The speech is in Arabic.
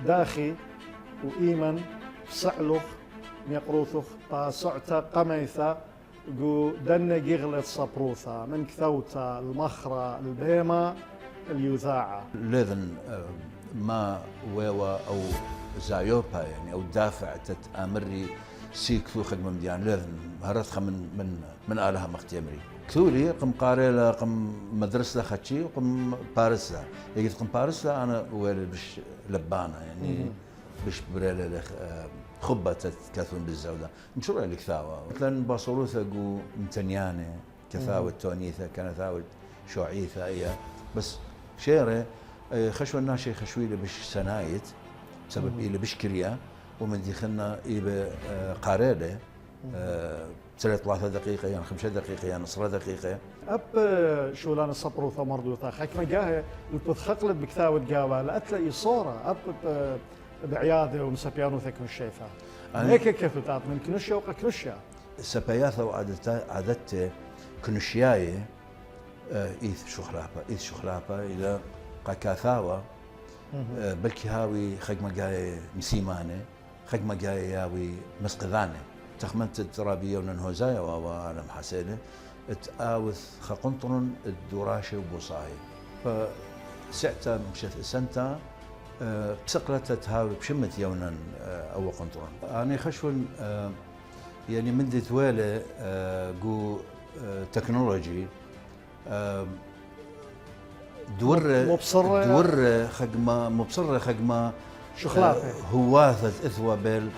داخي وإيمن سعلخ ميقروثخ طاسعتا قميثا جو دن جيغلت صبروثا من كثوتا المخرة البيمة اليوذاعة لذن ما ويوا أو زايوبا يعني أو دافع تتأمري سيك ثو خدمة مديان لذن هرتخ من آلها مختمري كثولي قم قاريلا قم مدرسة خدشي وقم بارسة يجي قم بارسة أنا ويل بش لبانة يعني بش بريلا خبة تتكاثون بالزودة نشرع لك ثاوة مثلا باصوروثة قو متنيانة كثاوة تونيثة كان ثاوة شوعيثة أيها بس شيرة خشوة الناشي خشويلة بش سنايت بسبب إلى بش كريا ومن دخلنا إلى قاريلة 3 دقيقة يعني 5 دقيقة يعني 10 دقيقة أب شولان الصبروثة مرضوثة حكمة جاهة البتخقلت بكثاوة جاوة لا تلاقي صورة أب بعيادة ونسبيانوثة كنشيثة هيك كثوتات من كنشيا وقا كنشيا سبياثة وعادت كنشياية إيث شخلابة إلى قاكاثاوة بلكي هاوي خجمة جاي مسيمانة خجمة جاي ياوي مسقذانة تخمنت الترابية وننهوزايا وعالم حسينة تآوث خقنطرن الدراشة وبوصاي فسعتا مشت سنتا بسقلت هاوي بشمت يونا أو قنطرن أنا خشون يعني من دي توالي جو تكنولوجي دور خجمة مبصرة خجمة شخلافة هواثة إثوى بال